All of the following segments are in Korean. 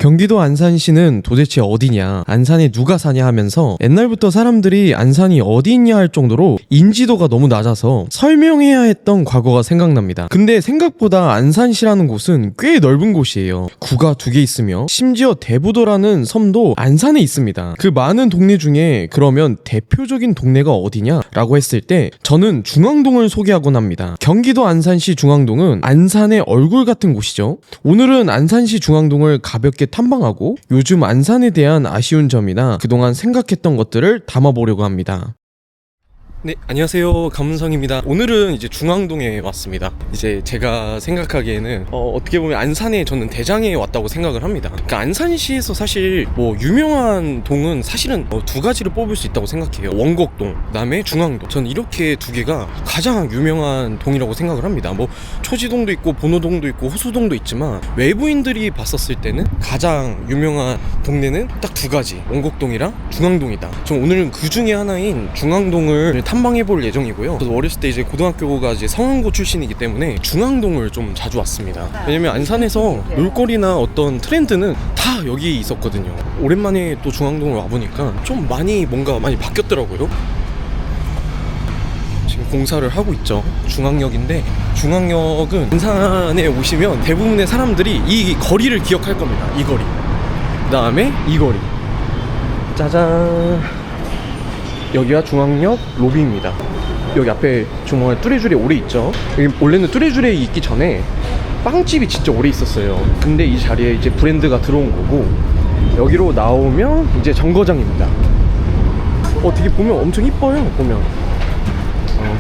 경기도 안산시는 도대체 어디냐, 안산에 누가 사냐 하면서 옛날부터 사람들이 안산이 어디 있냐 할 정도로 인지도가 너무 낮아서 설명해야 했던 과거가 생각납니다. 근데 생각보다 안산시라는 곳은 꽤 넓은 곳이에요. 구가 2개 있으며 심지어 대부도라는 섬도 안산에 있습니다. 그 많은 동네 중에 그러면 대표적인 동네가 어디냐 라고 했을 때 저는 중앙동을 소개하곤 합니다. 경기도 안산시 중앙동은 안산의 얼굴 같은 곳이죠. 오늘은 안산시 중앙동을 가볍게 탐방하고 요즘 안산에 대한 아쉬운 점이나 그동안 생각했던 것들을 담아보려고 합니다. 네, 안녕하세요. 감은성입니다. 오늘은 이제 중앙동에 왔습니다. 이제 제가 생각하기에는 어떻게 보면 안산에 저는 대장에 왔다고 생각을 합니다. 그러니까 안산시에서 사실 뭐 유명한 동은 사실은 2가지를 뽑을 수 있다고 생각해요. 원곡동, 그다음에 중앙동. 저는 이렇게 2개가 가장 유명한 동이라고 생각을 합니다. 뭐 초지동도 있고 bon호동도 있고 호수동도 있지만 외부인들이 봤었을 때는 가장 유명한 동네는 딱 2가지, 원곡동이랑 중앙동이다. 전 오늘은 그 중에 하나인 중앙동을 탐방해볼 예정이고요. 저도 어렸을 때 이제 고등학교가 이제 성안고 출신이기 때문에 중앙동을 좀 자주 왔습니다. 왜냐면 안산에서 놀거리나 어떤 트렌드는 다 여기 있었거든요. 오랜만에 또 중앙동을 와보니까 좀 많이 바뀌었더라고요. 지금 공사를 하고 있죠. 중앙역인데, 중앙역은 안산에 오시면 대부분의 사람들이 이 거리를 기억할 겁니다. 이 거리, 그 다음에 이 거리. 짜잔, 여기가 중앙역 로비입니다. 여기 앞에 정말 뚜레쥬레 오래 있죠. 여기 원래는 뚜레쥬레 있기 전에 빵집이 진짜 오래 있었어요. 근데 이 자리에 이제 브랜드가 들어온 거고, 여기로 나오면 이제 정거장입니다. 되게 보면 엄청 이뻐요. 보면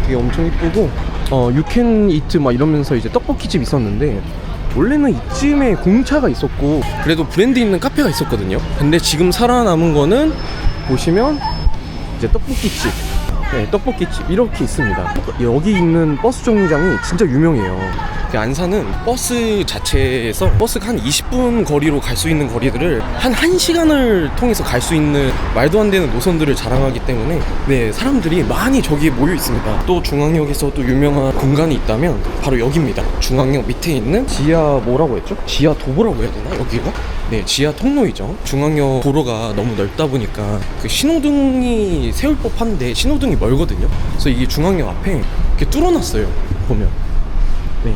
되게 엄청 이쁘고, You can eat 막 이러면서 이제 떡볶이집 있었는데, 원래는 이쯤에 공차가 있었고 그래도 브랜드 있는 카페가 있었거든요. 근데 지금 살아남은 거는 보시면 이제 떡볶이집, 네, 떡볶이집 이렇게 있습니다. 여기 있는 버스 정류장이 진짜 유명해요. 안산은 버스 자체에서 버스가 한 20분 거리로 갈 수 있는 거리들을 한 1시간을 통해서 갈 수 있는 말도 안 되는 노선들을 자랑하기 때문에 네, 사람들이 많이 저기에 모여 있습니다. 또 중앙역에서 또 유명한 공간이 있다면 바로 여기입니다. 중앙역 밑에 있는 지하 뭐라고 했죠? 지하 도보라고 해야 되나? 여기가? 네, 지하 통로이죠. 중앙역 도로가 너무 넓다 보니까 그 신호등이 세울 법한데 신호등이 멀거든요. 그래서 이게 중앙역 앞에 이렇게 뚫어놨어요. 보면. 네.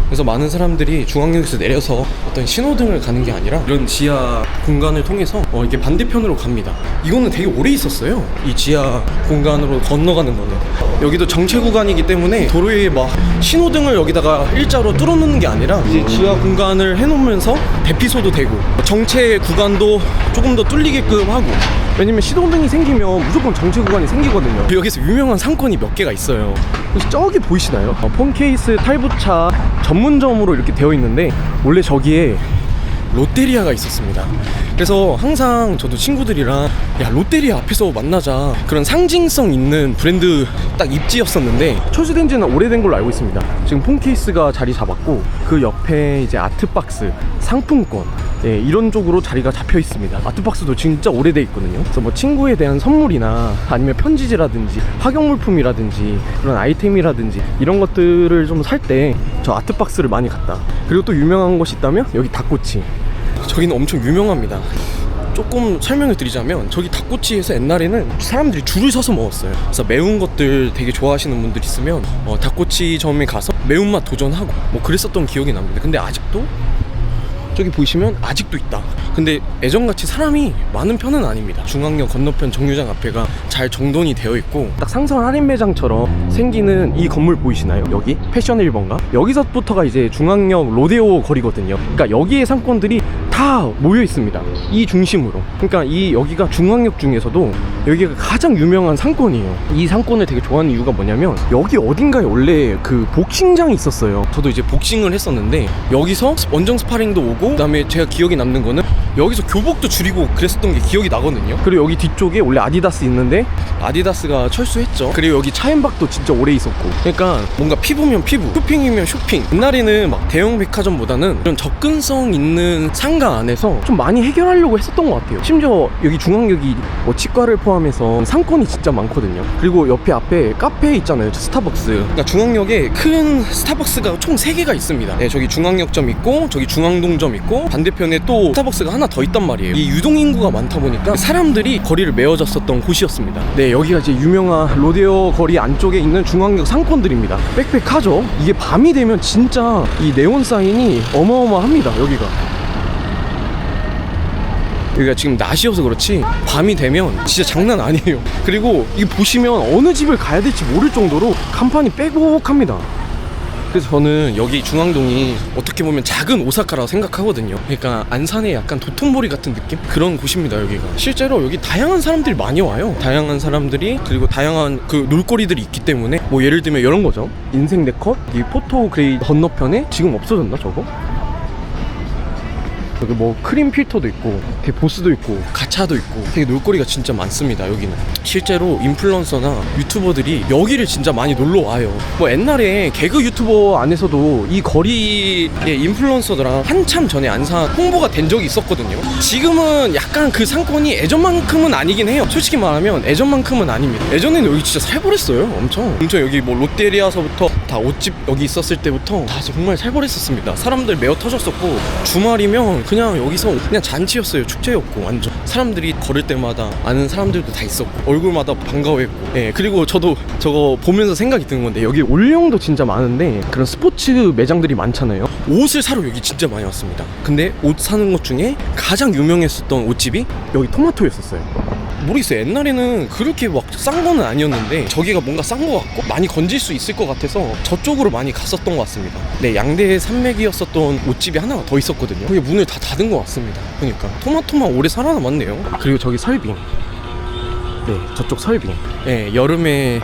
그래서 많은 사람들이 중앙역에서 내려서 어떤 신호등을 가는 게 아니라 이런 지하 공간을 통해서 이렇게 반대편으로 갑니다. 이거는 되게 오래 있었어요. 이 지하 공간으로 건너가는 거는. 여기도 정체 구간이기 때문에 도로에 막 신호등을 여기다가 일자로 뚫어놓는 게 아니라 이제 지하 공간을 해놓으면서 대피소도 되고 정체 구간도 조금 더 뚫리게끔 하고. 왜냐면 신호등이 생기면 무조건 정체 구간이 생기거든요. 여기서 유명한 상권이 몇 개가 있어요. 혹시 저기 보이시나요? 폰케이스 탈부차 전문점으로 이렇게 되어 있는데, 원래 저기에 롯데리아가 있었습니다. 그래서 항상 저도 친구들이랑 야, 롯데리아 앞에서 만나자, 그런 상징성 있는 브랜드 딱 입지였었는데 철수된 지는 오래된 걸로 알고 있습니다. 지금 폰케이스가 자리 잡았고 그 옆에 이제 아트박스, 상품권, 네, 이런 쪽으로 자리가 잡혀 있습니다. 아트박스도 진짜 오래돼 있거든요. 그래서 뭐 친구에 대한 선물이나 아니면 편지지라든지 학용물품이라든지 그런 아이템이라든지 이런 것들을 좀 살 때 저 아트박스를 많이 갔다. 그리고 또 유명한 곳이 있다면 여기 닭꼬치. 저기는 엄청 유명합니다. 조금 설명을 드리자면 저기 닭꼬치에서 옛날에는 사람들이 줄을 서서 먹었어요. 그래서 매운 것들 되게 좋아하시는 분들 있으면 닭꼬치점에 가서 매운맛 도전하고 뭐 그랬었던 기억이 납니다. 근데 아직도 저기 보이시면 아직도 있다. 근데 예전같이 사람이 많은 편은 아닙니다. 중앙역 건너편 정류장 앞에가 잘 정돈이 되어 있고 딱 상설 할인 매장처럼 생기는 이 건물 보이시나요? 여기 패션 1번가? 여기서부터가 이제 중앙역 로데오 거리거든요. 그러니까 여기의 상권들이 다 모여 있습니다. 이 중심으로. 그러니까 여기가 중앙역 중에서도 여기가 가장 유명한 상권이에요. 이 상권을 되게 좋아하는 이유가 뭐냐면 여기 어딘가에 원래 그 복싱장이 있었어요. 저도 이제 복싱을 했었는데 여기서 원정 스파링도 오고, 그 다음에 제가 기억이 남는 거는 여기서 교복도 줄이고 그랬었던 게 기억이 나거든요. 그리고 여기 뒤쪽에 원래 아디다스 있는데 아디다스가 철수했죠. 그리고 여기 차앤박도 진짜 오래 있었고. 그러니까 뭔가 피부면 피부, 쇼핑이면 쇼핑. 옛날에는 막 대형 백화점보다는 이런 접근성 있는 상가 브랜드 안에서 좀 많이 해결하려고 했었던 것 같아요. 심지어 여기 중앙역이 뭐 치과를 포함해서 상권이 진짜 많거든요. 그리고 옆에 앞에 카페 있잖아요, 스타벅스. 그러니까 중앙역에 큰 스타벅스가 총 3개가 있습니다. 네, 저기 중앙역점 있고 저기 중앙동점 있고 반대편에 또 스타벅스가 하나 더 있단 말이에요. 이 유동인구가 많다 보니까 사람들이 거리를 메워졌었던 곳이었습니다. 네, 여기가 이제 유명한 로데오 거리 안쪽에 있는 중앙역 상권들입니다. 빽빽하죠? 이게 밤이 되면 진짜 이 네온 사인이 어마어마합니다. 여기가 지금 낮이어서 그렇지 밤이 되면 진짜 장난 아니에요. 그리고 이거 보시면 어느 집을 가야 될지 모를 정도로 간판이 빼곡합니다. 그래서 저는 여기 중앙동이 어떻게 보면 작은 오사카라고 생각하거든요. 그러니까 안산의 약간 도톤보리 같은 느낌? 그런 곳입니다. 여기가 실제로 여기 다양한 사람들이 많이 와요. 다양한 사람들이, 그리고 다양한 그 놀거리들이 있기 때문에 뭐 예를 들면 이런 거죠. 인생 네컷 이 포토 그레이 건너편에 지금 없어졌나 저거? 여기 뭐 크림 필터도 있고 되게 보스도 있고 가차도 있고 되게 놀거리가 진짜 많습니다. 여기는 실제로 인플루언서나 유튜버들이 여기를 진짜 많이 놀러 와요. 뭐 옛날에 개그 유튜버 안에서도 이 거리의 인플루언서들랑 한참 전에 안산 홍보가 된 적이 있었거든요. 지금은 약간 그 상권이 예전만큼은 아니긴 해요. 솔직히 말하면 예전만큼은 아닙니다. 예전에는 여기 진짜 살벌했어요. 엄청 여기 뭐 롯데리아서부터 다 옷집 여기 있었을 때부터 다 정말 살벌했었습니다. 사람들 메어 터졌었고 주말이면 그냥 여기서 그냥 잔치였어요. 축제였고 완전 사람들이 걸을 때마다 아는 사람들도 다 있었고 얼굴마다 반가워했고. 예, 그리고 저도 저거 보면서 생각이 드는 건데 여기 올영도 진짜 많은데 그런 스포츠 매장들이 많잖아요. 옷을 사러 여기 진짜 많이 왔습니다. 근데 옷 사는 것 중에 가장 유명했었던 옷집이 여기 토마토였었어요. 모르겠어요. 옛날에는 그렇게 막 싼 거는 아니었는데 저기가 뭔가 싼 거 같고 많이 건질 수 있을 것 같아서 저쪽으로 많이 갔었던 것 같습니다. 네, 양대 산맥이었었던 옷집이 하나가 더 있었거든요. 거기 문을 다 닫은 것 같습니다. 그러니까 토마토만 오래 살아남았네요. 그리고 저기 설빙. 네, 저쪽 설빙. 네, 여름에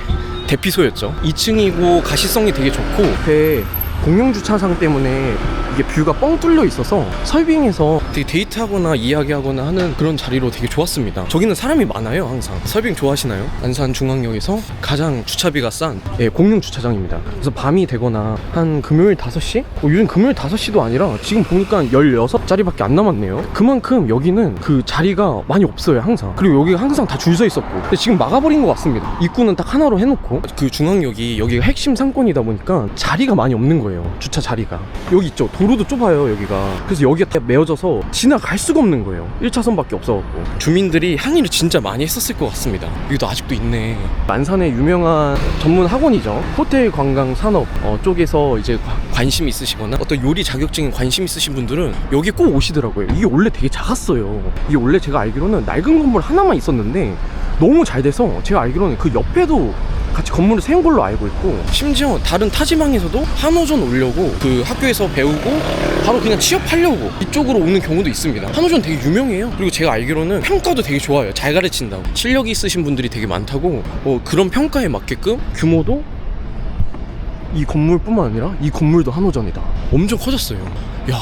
대피소였죠. 2층이고 가시성이 되게 좋고 옆에 공용주차장 때문에 이게 뷰가 뻥 뚫려 있어서 설빙에서 되게 데이트하거나 이야기하거나 하는 그런 자리로 되게 좋았습니다. 저기는 사람이 많아요. 항상. 설빙 좋아하시나요? 안산 중앙역에서 가장 주차비가 싼 공용주차장입니다. 그래서 밤이 되거나 한 금요일 5시? 요즘 금요일 5시도 아니라 지금 보니까 16자리밖에 안 남았네요. 그만큼 여기는 그 자리가 많이 없어요. 항상. 그리고 여기가 항상 다 줄 서 있었고 근데 지금 막아버린 것 같습니다. 입구는 딱 하나로 해놓고 그 중앙역이 여기가 핵심 상권이다 보니까 자리가 많이 없는 거예요. 주차 자리가 여기 있죠. 도로도 좁아요 여기가. 그래서 여기가 다 메어져서 지나갈 수가 없는 거예요. 1차선밖에 없어갖고 주민들이 항의를 진짜 많이 했었을 것 같습니다. 여기도 아직도 있네. 안산의 유명한 전문 학원이죠. 호텔 관광 산업 쪽에서 이제 관심 있으시거나 어떤 요리 자격증에 관심 있으신 분들은 여기 꼭 오시더라고요. 이게 원래 되게 작았어요. 이게 원래 제가 알기로는 낡은 건물 하나만 있었는데 너무 잘 돼서 제가 알기로는 그 옆에도 같이 건물을 세운 걸로 알고 있고 심지어 다른 타지방에서도 한호전 오려고 그 학교에서 배우고 바로 그냥 취업하려고 이쪽으로 오는 경우도 있습니다. 한호전 되게 유명해요. 그리고 제가 알기로는 평가도 되게 좋아요. 잘 가르친다고. 실력이 있으신 분들이 되게 많다고. 그런 평가에 맞게끔 규모도 이 건물뿐만 아니라 이 건물도 한호전이다. 엄청 커졌어요. 야,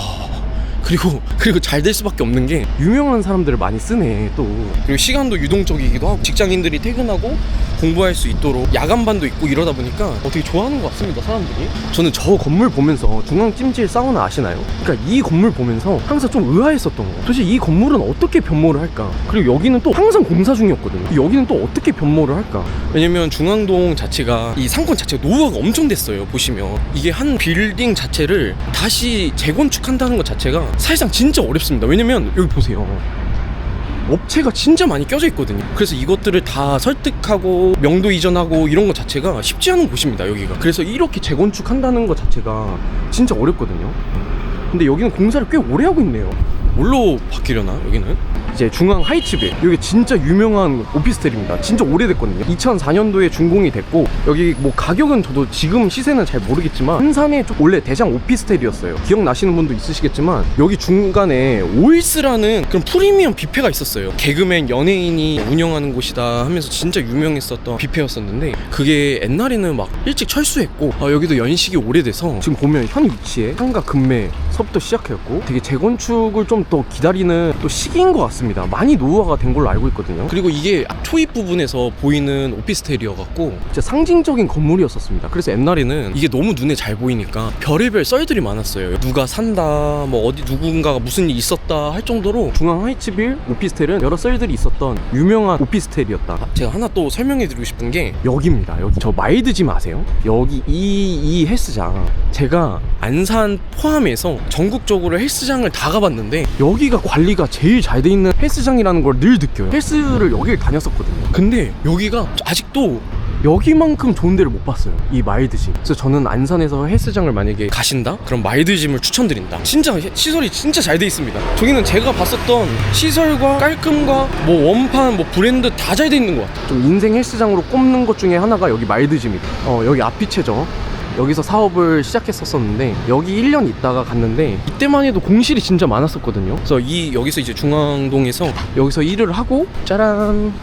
그리고 잘 될 수밖에 없는 게 유명한 사람들을 많이 쓰네 또. 그리고 시간도 유동적이기도 하고 직장인들이 퇴근하고 공부할 수 있도록 야간반도 있고 이러다 보니까 되게 좋아하는 것 같습니다. 사람들이. 저는 저 건물 보면서 중앙찜질 사우나 아시나요? 그러니까 이 건물 보면서 항상 좀 의아했었던 거. 도대체 이 건물은 어떻게 변모를 할까? 그리고 여기는 또 항상 공사 중이었거든요. 여기는 또 어떻게 변모를 할까? 왜냐면 중앙동 자체가 이 상권 자체가 노후화가 엄청 됐어요. 보시면 이게 한 빌딩 자체를 다시 재건축한다는 것 자체가 사실상 진짜 어렵습니다. 왜냐면 여기 보세요. 업체가 진짜 많이 껴져 있거든요. 그래서 이것들을 다 설득하고 명도 이전하고 이런 것 자체가 쉽지 않은 곳입니다. 여기가. 그래서 이렇게 재건축한다는 것 자체가 진짜 어렵거든요. 근데 여기는 공사를 꽤 오래 하고 있네요. 뭘로 바뀌려나 여기는? 이제 중앙 하이츠빌, 여기 진짜 유명한 오피스텔입니다. 진짜 오래됐거든요. 2004년도에 준공이 됐고 여기 뭐 가격은 저도 지금 시세는 잘 모르겠지만 한산에 좀 원래 대장 오피스텔이었어요. 기억나시는 분도 있으시겠지만 여기 중간에 오일스라는 그런 프리미엄 뷔페가 있었어요. 개그맨 연예인이 운영하는 곳이다 하면서 진짜 유명했었던 뷔페였었는데 그게 옛날에는 막 일찍 철수했고 여기도 연식이 오래돼서 지금 보면 현 위치에 상가 급매서부터 시작했고 되게 재건축을 좀 더 기다리는 또 시기인 것 같습니다. 있습니다. 많이 노후화가 된 걸로 알고 있거든요. 그리고 이게 초입 부분에서 보이는 오피스텔이어갖고 진짜 상징적인 건물이었었습니다. 그래서 옛날에는 이게 너무 눈에 잘 보이니까 별의별 썰들이 많았어요. 누가 산다, 뭐 어디 누군가가 무슨 일이 있었다 할 정도로 중앙 하이츠빌 오피스텔은 여러 썰들이 있었던 유명한 오피스텔이었다. 제가 하나 또 설명해드리고 싶은 게 여기입니다. 여기 저 마일드짐 아세요? 여기 이 헬스장, 제가 안산 포함해서 전국적으로 헬스장을 다 가봤는데 여기가 관리가 제일 잘 돼 있는 헬스장이라는 걸 늘 느껴요. 헬스를 여기를 다녔었거든요. 근데 여기가 아직도 여기만큼 좋은 데를 못 봤어요, 이 마일드짐. 그래서 저는 안산에서 헬스장을 만약에 가신다? 그럼 마일드짐을 추천드린다. 진짜 시설이 진짜 잘 돼 있습니다. 저기는 제가 봤었던 시설과 깔끔과 뭐 원판, 뭐 브랜드 다 잘 돼 있는 것 같아요. 좀 인생 헬스장으로 꼽는 것 중에 하나가 여기 마일드짐이다. 여기 아피체죠. 여기서 사업을 시작했었는데 여기 1년 있다가 갔는데 이때만 해도 공실이 진짜 많았었거든요. 그래서 여기서 이제 중앙동에서 여기서 일을 하고 짜란,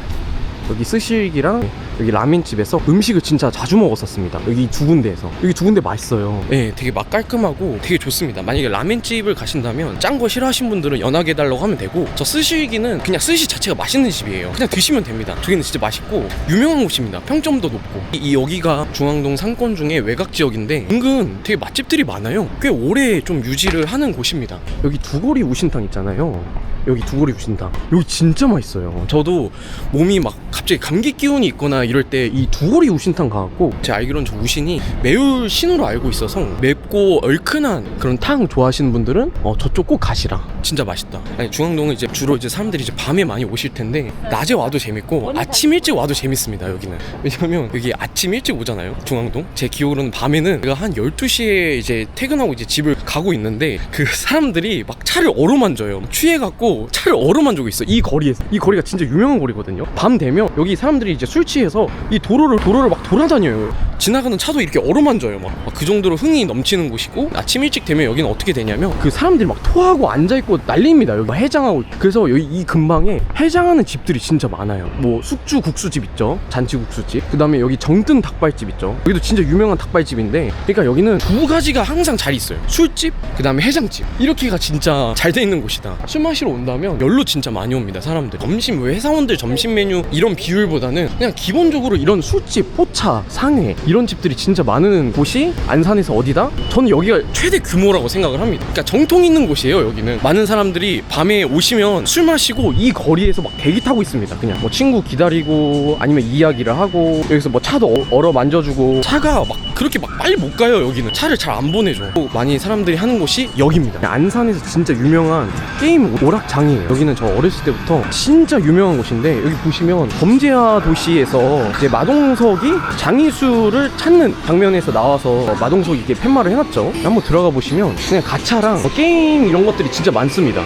여기 스시기랑 여기 라면집에서 음식을 진짜 자주 먹었었습니다. 여기 두 군데에서. 여기 두 군데 맛있어요. 네, 되게 맛 깔끔하고 되게 좋습니다. 만약에 라면집을 가신다면 짠 거 싫어하시는 분들은 연하게 해달라고 하면 되고, 저 스시기는 그냥 스시 자체가 맛있는 집이에요. 그냥 드시면 됩니다. 저기는 진짜 맛있고 유명한 곳입니다. 평점도 높고. 여기가 중앙동 상권 중에 외곽 지역인데 은근 되게 맛집들이 많아요. 꽤 오래 좀 유지를 하는 곳입니다. 여기 두고리 우신탕 있잖아요. 여기 두고리 우신탕, 여기 진짜 맛있어요. 저도 몸이 막 갑자기 감기 기운이 있거나 이럴 때 이 두고리 우신탕 가갖고, 제가 알기로는 저 우신이 매울 신으로 알고 있어서 맵고 얼큰한 그런 탕 좋아하시는 분들은 저쪽 꼭 가시라. 진짜 맛있다. 아니, 중앙동은 이제 주로 이제 사람들이 이제 밤에 많이 오실 텐데 낮에 와도 재밌고 아침 일찍 와도 재밌습니다. 여기는 왜냐면 여기 아침 일찍 오잖아요, 중앙동. 제 기억으로는 밤에는 제가 한 12시에 이제 퇴근하고 이제 집을 가고 있는데 그 사람들이 막 차를 어루만져요. 취해갖고 차를 어루만지고 있어. 이 거리에서. 이 거리가 진짜 유명한 거리거든요. 밤 되면 여기 사람들이 이제 술 취해서 이 도로를 막 돌아다녀요. 지나가는 차도 이렇게 어루만져요. 막 그 정도로 흥이 넘치는 곳이고, 아침 일찍 되면 여기는 어떻게 되냐면 그 사람들이 막 토하고 앉아있고 난리입니다. 여기 해장하고. 그래서 여기 이 근방에 해장하는 집들이 진짜 많아요. 뭐 숙주 국수집 있죠, 잔치국수집. 그 다음에 여기 정든 닭발집 있죠. 여기도 진짜 유명한 닭발집인데, 그러니까 여기는 두 가지가 항상 잘 있어요. 술집, 그 다음에 해장집. 이렇게가 진짜 잘 돼 있는 곳이다. 술 마시러 온다면 열로 진짜 많이 옵니다, 사람들. 점심, 회사원들 점심 메뉴 이런 비율보다는 그냥 기본적으로 이런 술집, 포차, 상회 이런 집들이 진짜 많은 곳이 안산에서 어디다? 저는 여기가 최대 규모라고 생각을 합니다. 그러니까 정통 있는 곳이에요. 여기는 많은 사람들이 밤에 오시면 술 마시고 이 거리에서 막 대기 타고 있습니다. 그냥 뭐 친구 기다리고 아니면 이야기를 하고, 여기서 뭐 차도 얼어 만져주고. 차가 막 그렇게 막 빨리 못 가요. 여기는 차를 잘 안 보내줘. 또 많이 사람들이 하는 곳이 여기입니다. 안산에서 진짜 유명한 게임 오락장이에요. 여기는 저 어렸을 때부터 진짜 유명한 곳인데, 여기 보시면 범죄와 도시에서 이제 마동석이 장이수를 찾는 장면에서 나와서 마동석이 이렇게 팻말을 해놨죠. 한번 들어가 보시면 그냥 가차랑 뭐 게임 이런 것들이 진짜 많습니다.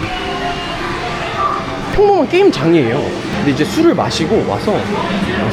평범한 게임장이에요. 근데 이제 술을 마시고 와서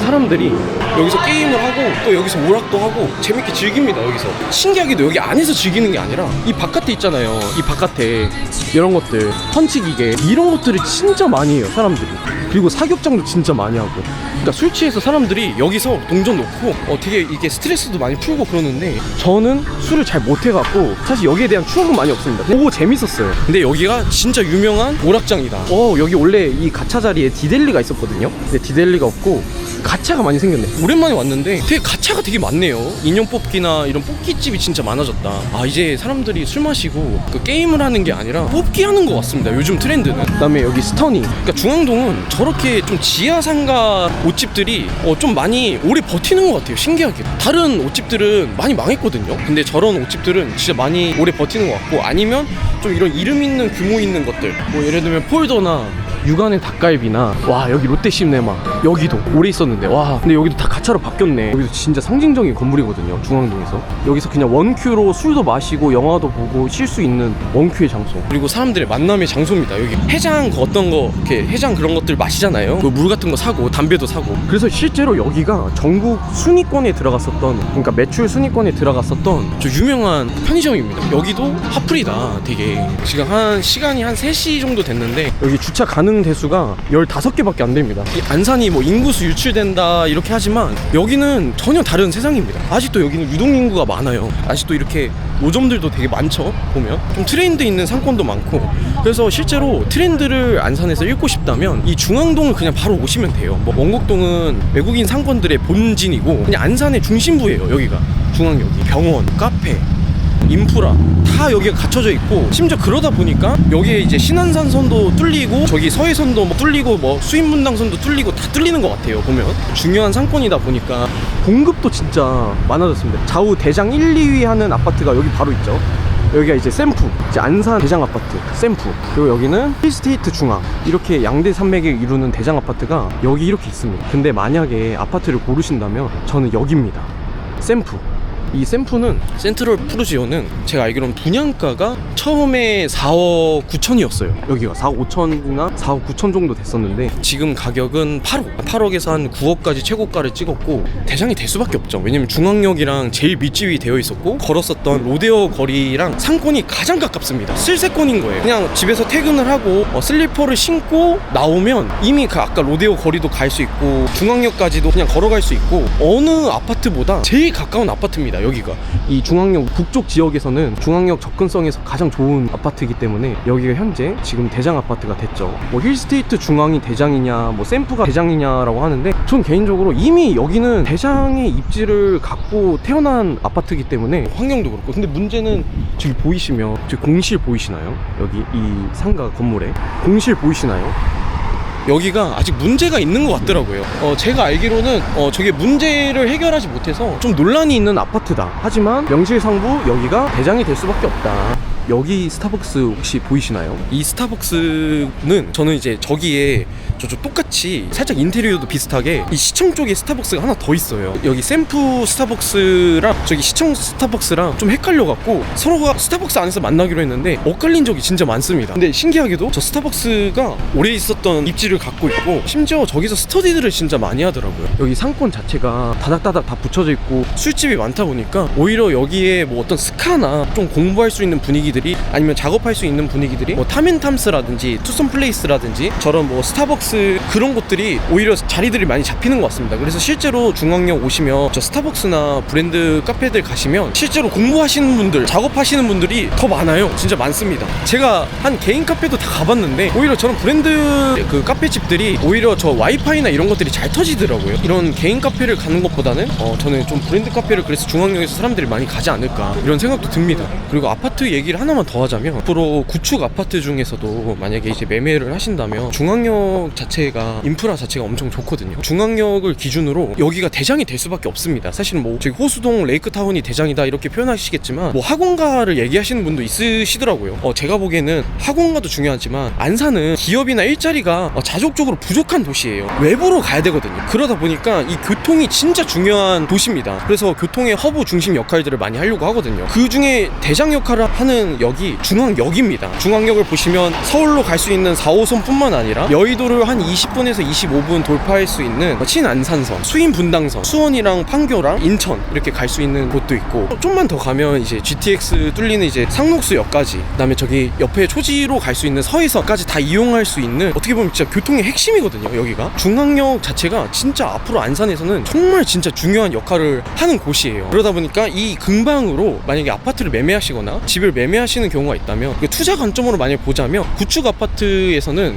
사람들이 여기서 게임을 하고 또 여기서 오락도 하고 재밌게 즐깁니다. 여기서 신기하게도 여기 안에서 즐기는 게 아니라 이 바깥에 있잖아요. 이 바깥에 이런 것들, 펀치기계 이런 것들을 진짜 많이 해요, 사람들이. 그리고 사격장도 진짜 많이 하고. 그러니까 술 취해서 사람들이 여기서 동전 놓고 되게 이게 스트레스도 많이 풀고 그러는데, 저는 술을 잘 못해갖고 사실 여기에 대한 추억은 많이 없습니다. 보고 재밌었어요. 근데 여기가 진짜 유명한 오락장이다. 여기 원래 이 가차 자리에 디델리가 있었거든요. 근데 디델리가 없고 가차가 많이 생겼네. 오랜만에 왔는데 되게 가차가 되게 많네요. 인형 뽑기나 이런 뽑기집이 진짜 많아졌다. 이제 사람들이 술 마시고 그 게임을 하는 게 아니라 뽑기 하는 것 같습니다, 요즘 트렌드는. 그 다음에 여기 스터니. 그러니까 중앙동은 저렇게 좀 지하상가 옷집들이 좀 많이 오래 버티는 것 같아요, 신기하게. 다른 옷집들은 많이 망했거든요. 근데 저런 옷집들은 진짜 많이 오래 버티는 것 같고, 아니면 좀 이런 이름 있는 규모 있는 것들, 뭐 예를 들면 폴더나 육안의 닭갈비나, 와 여기 롯데시네마 여기도 오래 있었는데, 와 근데 여기도 다 가차로 바뀌었네. 여기도 진짜 상징적인 건물이거든요, 중앙동에서. 여기서 그냥 원큐로 술도 마시고 영화도 보고 쉴 수 있는 원큐의 장소, 그리고 사람들의 만남의 장소입니다. 여기 해장 어떤 거 이렇게 해장 그런 것들 마시잖아요. 그 물 같은 거 사고 담배도 사고. 그래서 실제로 여기가 전국 순위권에 들어갔었던, 그러니까 매출 순위권에 들어갔었던 저 유명한 편의점입니다. 여기도 핫플이다. 되게 지금 한 시간이 한 3시 정도 됐는데 여기 주차 가능 주민 대수가 15개밖에 안 됩니다. 이 안산이 뭐 인구수 유출된다 이렇게 하지만 여기는 전혀 다른 세상입니다. 아직도 여기는 유동인구가 많아요. 아직도 이렇게 노점들도 되게 많죠. 보면 좀 트렌드 있는 상권도 많고, 그래서 실제로 트렌드를 안산에서 읽고 싶다면 이 중앙동을 그냥 바로 오시면 돼요. 뭐 원곡동은 외국인 상권들의 본진이고 그냥 안산의 중심부예요. 여기가 중앙역이 병원, 카페, 인프라 다 여기가 갖춰져 있고, 심지어 그러다 보니까 여기에 이제 신안산선도 뚫리고 저기 서해선도 뭐 뚫리고 뭐 수인분당선도 뚫리고 다 뚫리는 것 같아요. 보면 중요한 상권이다 보니까 공급도 진짜 많아졌습니다. 좌우 대장 1, 2위 하는 아파트가 여기 바로 있죠. 여기가 이제 샘프, 이제 안산 대장 아파트 샘프, 그리고 여기는 힐스테이트 중앙, 이렇게 양대 산맥을 이루는 대장 아파트가 여기 이렇게 있습니다. 근데 만약에 아파트를 고르신다면 저는 여기입니다. 샘프. 이 샘프는, 센트럴 푸르지오는 제가 알기로는 분양가가 처음에 4억 9천이었어요. 여기가 4억 5천이나 4억 9천 정도 됐었는데 지금 가격은 8억에서 한 9억까지 최고가를 찍었고, 대장이 될 수밖에 없죠. 왜냐면 중앙역이랑 제일 밑집이 되어 있었고 걸었었던 로데오 거리랑 상권이 가장 가깝습니다. 슬세권인 거예요. 그냥 집에서 퇴근을 하고 슬리퍼를 신고 나오면 이미 그 아까 로데오 거리도 갈 수 있고 중앙역까지도 그냥 걸어갈 수 있고, 어느 아파트보다 제일 가까운 아파트입니다. 여기가 이 중앙역 북쪽 지역에서는 중앙역 접근성에서 가장 좋은 아파트이기 때문에 여기가 현재 지금 대장 아파트가 됐죠. 뭐 힐스테이트 중앙이 대장이냐 뭐 샘프가 대장이냐라고 하는데, 전 개인적으로 이미 여기는 대장의 입지를 갖고 태어난 아파트이기 때문에 환경도 그렇고. 근데 문제는 저기 보이시면 저기 공실 보이시나요? 여기 이 상가 건물에 공실 보이시나요? 여기가 아직 문제가 있는 것 같더라고요. 제가 알기로는 저게 문제를 해결하지 못해서 좀 논란이 있는 아파트다. 하지만 명실상부 여기가 대장이 될 수밖에 없다. 여기 스타벅스 혹시 보이시나요? 이 스타벅스는 저는 이제 저기에 저쪽 똑같이 살짝 인테리어도 비슷하게 이 시청 쪽에 스타벅스가 하나 더 있어요. 여기 샘프 스타벅스랑 저기 시청 스타벅스랑 좀 헷갈려갖고 서로가 스타벅스 안에서 만나기로 했는데 엇갈린 적이 진짜 많습니다. 근데 신기하게도 저 스타벅스가 오래 있었던 입지를 갖고 있고, 심지어 저기서 스터디들을 진짜 많이 하더라고요. 여기 상권 자체가 다닥다닥 다 붙여져 있고 술집이 많다 보니까 오히려 여기에 뭐 어떤 스카나 좀 공부할 수 있는 분위기들이, 아니면 작업할 수 있는 분위기들이 뭐 탐앤탐스라든지 투썸플레이스라든지 저런 뭐 스타벅스 그런 곳들이 오히려 자리들이 많이 잡히는 것 같습니다. 그래서 실제로 중앙역 오시면 저 스타벅스나 브랜드 카페들 가시면 실제로 공부하시는 분들, 작업하시는 분들이 더 많아요. 진짜 많습니다. 제가 한 개인 카페도 다 가봤는데 오히려 저런 브랜드 그 카페집들이 오히려 저 와이파이나 이런 것들이 잘 터지더라고요. 이런 개인 카페를 가는 것보다는 저는 좀 브랜드 카페를 그래서 중앙역에서 사람들이 많이 가지 않을까 이런 생각도 듭니다. 그리고 아파트 얘기를 하나만 더 하자면, 앞으로 구축 아파트 중에서도 만약에 이제 매매를 하신다면 중앙역 자체가 인프라 자체가 엄청 좋거든요. 중앙역을 기준으로 여기가 대장이 될 수밖에 없습니다. 사실은 뭐 저기 호수동 레이크타운이 대장이다 이렇게 표현하시겠지만 뭐 학원가를 얘기하시는 분도 있으시더라고요. 제가 보기에는 학원가도 중요하지만 안산은 기업이나 일자리가 자족적으로 부족한 도시예요. 외부로 가야 되거든요. 그러다 보니까 이 교통이 진짜 중요한 도시입니다. 그래서 교통의 허브 중심 역할들을 많이 하려고 하거든요. 그 중에 대장 역할을 하는 역이 중앙역입니다. 중앙역을 보시면 서울로 갈 수 있는 4호선 뿐만 아니라 여의도를 한 20분에서 25분 돌파할 수 있는 친안산선, 수인분당선, 수원이랑 판교랑 인천 이렇게 갈 수 있는 곳도 있고, 좀만 더 가면 이제 GTX 뚫리는 이제 상록수역까지, 그다음에 저기 옆에 초지로 갈 수 있는 서해선까지 다 이용할 수 있는, 어떻게 보면 진짜 교통의 핵심이거든요. 여기가 중앙역 자체가 진짜 앞으로 안산에서는 정말 진짜 중요한 역할을 하는 곳이에요. 그러다 보니까 이 근방으로 만약에 아파트를 매매하시거나 집을 매매하시는 경우가 있다면, 투자 관점으로 만약에 보자면 구축 아파트에서는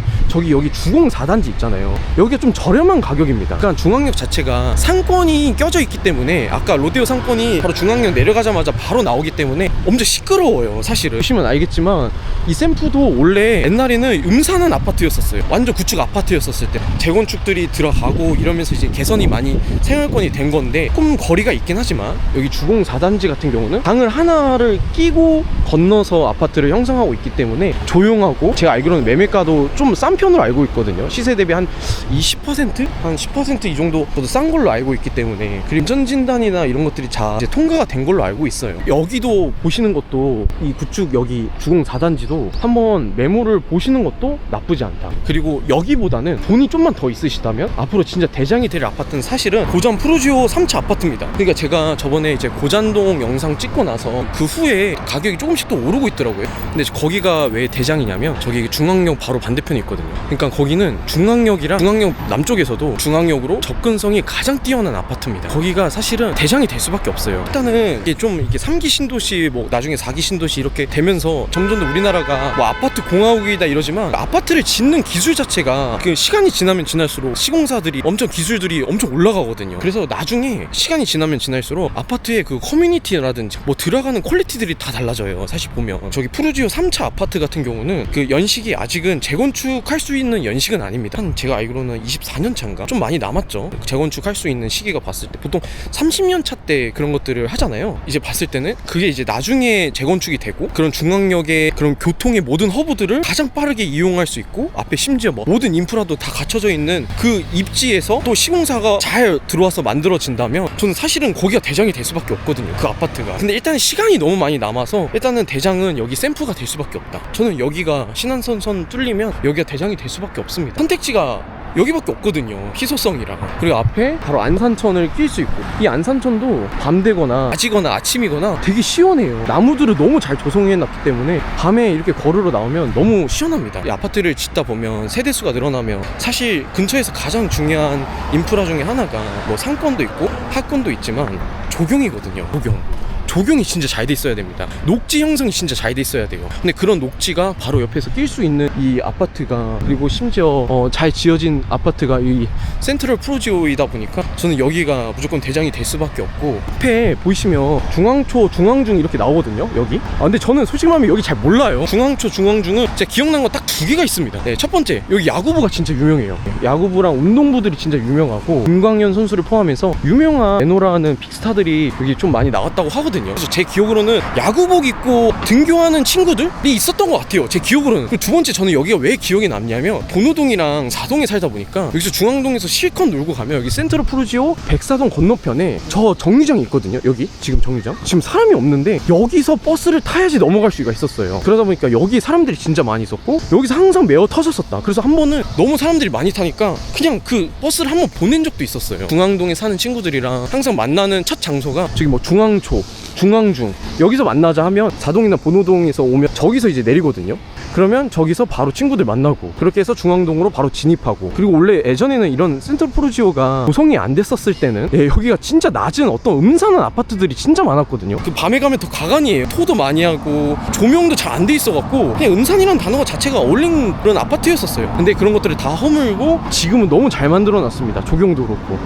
여기 주공 4단지 있잖아요. 여기가 좀 저렴한 가격입니다. 그러니까 중앙역 자체가 상권이 껴져 있기 때문에, 아까 로데오 상권이 바로 중앙역 내려가자마자 바로 나오기 때문에 엄청 시끄러워요. 사실은 보시면 알겠지만 이 샘프도 원래 옛날에는 음산한 아파트였었어요. 완전 구축 아파트였었을 때 재건축들이 들어가고 이러면서 이제 개선이 많이 생활권이 된 건데, 조금 거리가 있긴 하지만 여기 주공 4단지 같은 경우는 방을 하나를 끼고 건너서 아파트를 형성하고 있기 때문에 조용하고, 제가 알기로는 매매가도 좀 싼 편으로 알고 있거든요. 시세 대비 한 20%? 한 10% 이 정도 저도 싼 걸로 알고 있기 때문에, 그리고 안전진단이나 이런 것들이 다 이제 통과가 된 걸로 알고 있어요. 여기도 보시는 것도, 이 구축 여기 주공 4단지도 한번 매물을 보시는 것도 나쁘지 않다. 그리고 여기보다는 돈이 좀만 조금만 더 있으시다면 앞으로 진짜 대장이 될 아파트는 사실은 고잔 푸르지오 3차 아파트입니다. 그러니까 제가 저번에 이제 고잔동 영상 찍고 나서 그 후에 가격이 조금씩 또 오르고 있더라고요. 근데 거기가 왜 대장이냐면 저기 중앙역 바로 반대편에 있거든요. 그러니까 거기는 중앙역이랑 중앙역 남쪽에서도 중앙역으로 접근성이 가장 뛰어난 아파트입니다. 거기가 사실은 대장이 될 수밖에 없어요. 일단은 이게 좀 이게 3기 신도시 뭐 나중에 4기 신도시 이렇게 되면서 점점 더 우리나라가 뭐 아파트 공화국이다 이러지만 아파트를 짓는 기술 자체가 그 시간이 지나면 지날수록 시공사들이 엄청 기술들이 엄청 올라가거든요. 그래서 나중에 시간이 지나면 지날수록 아파트의 그 커뮤니티라든지 뭐 들어가는 퀄리티들이 다 달라져요. 사실 보면 저기 푸르지오 3차 아파트 같은 경우는 그 연식이 아직은 재건축할 수 있는 연식은 아닙니다. 한 제가 알기로는 24년 차인가 좀 많이 남았죠. 재건축할 수 있는 시기가 봤을 때 보통 30년 차 때 그런 것들을 하잖아요. 이제 봤을 때는 그게 이제 나중에 재건축이 되고 그런 중앙역의 그런 교통의 모든 허브들을 가장 빠르게 이용할 수 있고 앞에 심지어 뭐 모든 인프라도 다 갖춰져 있는 그 입지에서 또 시공사가 잘 들어와서 만들어진다면 저는 사실은 거기가 대장이 될 수밖에 없거든요. 그 아파트가. 근데 일단 시간이 너무 많이 남아서 일단은 대장은 여기 샘프가 될 수밖에 없다. 저는 여기가 신안선선 뚫리면 여기가 대장이 될 수밖에 없습니다. 선택지가 여기밖에 없거든요. 희소성이랑. 그리고 앞에 바로 안산천을 낄 수 있고 이 안산천도 밤 되거나 낮이거나 아침이거나 되게 시원해요. 나무들을 너무 잘 조성해놨기 때문에 밤에 이렇게 걸으러 나오면 너무 시원합니다. 이 아파트를 짓다 보면 세대수가 늘어나면 사실 근처에서 가장 중요한 인프라 중에 하나가 뭐 상권도 있고 하권도 있지만 조경이거든요. 조경이 진짜 잘 돼 있어야 됩니다. 녹지 형성이 진짜 잘 돼 있어야 돼요. 근데 그런 녹지가 바로 옆에서 낄 수 있는 이 아파트가 그리고 심지어 잘 지어진 아파트가 이 센트럴 푸르지오이다 보니까 저는 여기가 무조건 대장이 될 수밖에 없고 앞에 보이시면 중앙초, 중앙중 이렇게 나오거든요. 여기. 근데 저는 솔직히 말하면 여기 잘 몰라요. 중앙초, 중앙중은 제가 기억난 거 딱 2개가 있습니다. 네, 첫 번째 여기 야구부가 진짜 유명해요. 야구부랑 운동부들이 진짜 유명하고 김광현 선수를 포함해서 유명한 에노라는 빅스타들이 여기 좀 많이 나왔다고 하거든요. 그래서 제 기억으로는 야구복 입고 등교하는 친구들이 있었던 것 같아요. 제 기억으로는. 그리고 두 번째 저는 여기가 왜 기억에 남냐면 본호동이랑 사동에 살다 보니까 여기서 중앙동에서 실컷 놀고 가면 여기 센트럴 푸르지오 백사동 건너편에 저 정류장이 있거든요. 여기 지금 정류장 지금 사람이 없는데 여기서 버스를 타야지 넘어갈 수가 있었어요. 그러다 보니까 여기 사람들이 진짜 많이 있었고 여기서 항상 매어 터졌었다. 그래서 한 번은 너무 사람들이 많이 타니까 그냥 그 버스를 한번 보낸 적도 있었어요. 중앙동에 사는 친구들이랑 항상 만나는 첫 장소가 저기 뭐 중앙초, 중앙중 여기서 만나자 하면 사동이나 본호동에서 오면 저기서 이제 내리거든요. 그러면 저기서 바로 친구들 만나고 그렇게 해서 중앙동으로 바로 진입하고 그리고 원래 예전에는 이런 센트럴 푸르지오가 조성이 안 됐었을 때는 여기가 진짜 낮은 어떤 음산한 아파트들이 진짜 많았거든요. 그 밤에 가면 더 가관이에요. 토도 많이 하고 조명도 잘 안 돼 있어갖고 그냥 음산이라는 단어가 자체가 어울린 그런 아파트였었어요. 근데 그런 것들을 다 허물고 지금은 너무 잘 만들어놨습니다. 조경도 그렇고.